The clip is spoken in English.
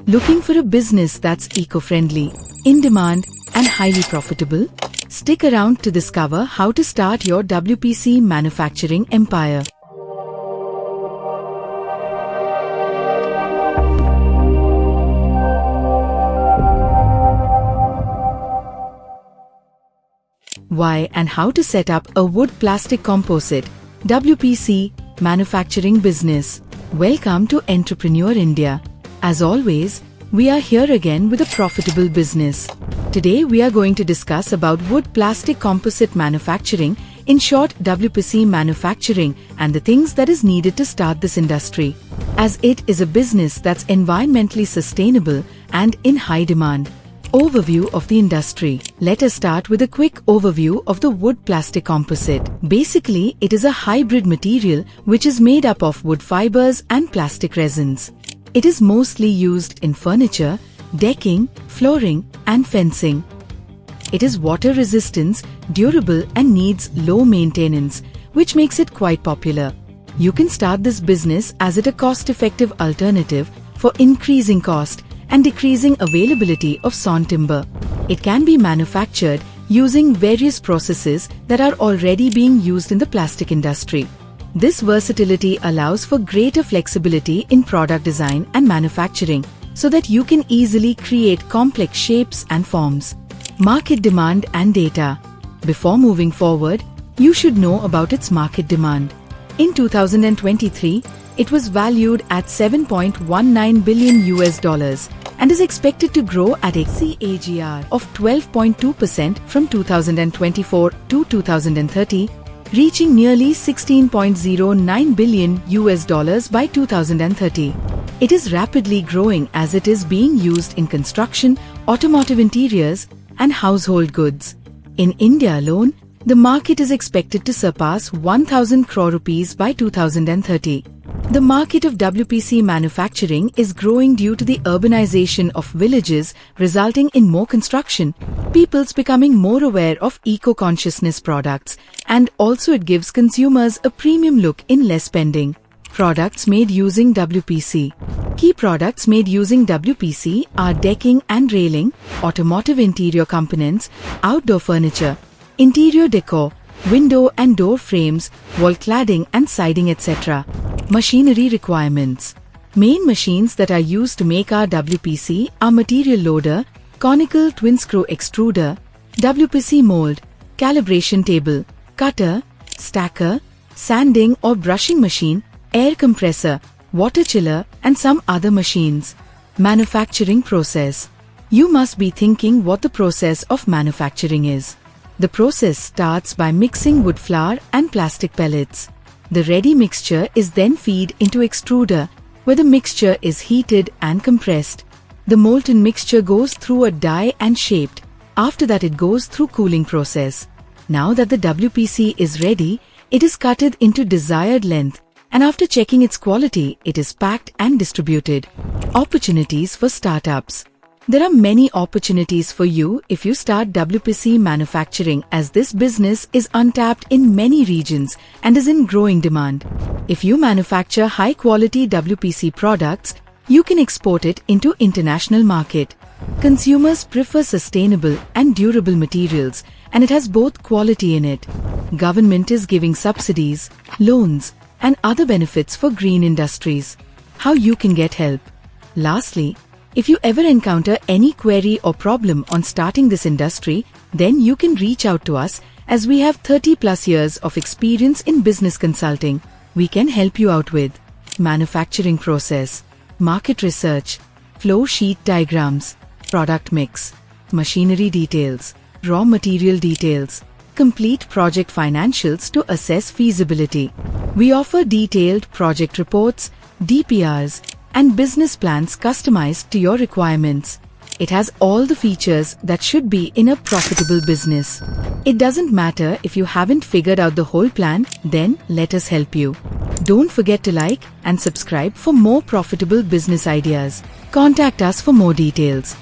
Looking for a business that's eco-friendly, in demand, and highly profitable? Stick around to discover how to start your WPC manufacturing empire. Why and how to set up a wood plastic composite WPC manufacturing business. Welcome to Entrepreneur India. As always, we are here again with a profitable business. Today we are going to discuss about wood plastic composite manufacturing, in short WPC manufacturing, and the things that is needed to start this industry, as it is a business that's environmentally sustainable and in high demand. Overview of the industry. Let us start with a quick overview of the wood plastic composite. Basically, it is a hybrid material which is made up of wood fibers and plastic resins. It is mostly used in furniture, decking, flooring, and fencing. It is water resistant, durable, and needs low maintenance, which makes it quite popular. You can start this business as it a cost-effective alternative for increasing cost and decreasing availability of sawn timber. It can be manufactured using various processes that are already being used in the plastic industry. This versatility allows for greater flexibility in product design and manufacturing, so that you can easily create complex shapes and forms. Market demand and data. Before moving forward, you should know about its market demand. In 2023, it was valued at $7.19 billion and is expected to grow at a CAGR of 12.2% from 2024 to 2030, reaching nearly $16.09 billion by 2030. It is rapidly growing as it is being used in construction, automotive interiors, and household goods. In India alone, the market is expected to surpass 1,000 crore rupees by 2030. The market of WPC manufacturing is growing due to the urbanization of villages, resulting in more construction, people's becoming more aware of eco-consciousness products, and also it gives consumers a premium look in less spending. Products made using WPC. Key products made using WPC are decking and railing, automotive interior components, outdoor furniture, interior decor, window and door frames, wall cladding and siding, etc. Machinery requirements. Main machines that are used to make our WPC are material loader, conical twin screw extruder, WPC mold, calibration table, cutter, stacker, sanding or brushing machine, air compressor, water chiller, and some other machines. Manufacturing process. You must be thinking what the process of manufacturing is. The process starts by mixing wood flour and plastic pellets. The ready mixture is then fed into extruder, where the mixture is heated and compressed. The molten mixture goes through a die and shaped. After that it goes through cooling process. Now that the WPC is ready, it is cutted into desired length, and after checking its quality, it is packed and distributed. Opportunities for startups. There are many opportunities for you if you start WPC manufacturing, as this business is untapped in many regions and is in growing demand. If you manufacture high-quality WPC products, you can export it into international market. Consumers prefer sustainable and durable materials, and it has both quality in it. Government is giving subsidies, loans, and other benefits for green industries. How you can get help. Lastly, if you ever encounter any query or problem on starting this industry, then you can reach out to us, as we have 30+ years of experience in business consulting. We can help you out with manufacturing process, market research, flow sheet diagrams, product mix, machinery details, raw material details, complete project financials to assess feasibility. We offer detailed project reports, DPRs, and business plans customized to your requirements. It has all the features that should be in a profitable business. It doesn't matter if you haven't figured out the whole plan, then let us help you. Don't forget to like and subscribe for more profitable business ideas. Contact us for more details.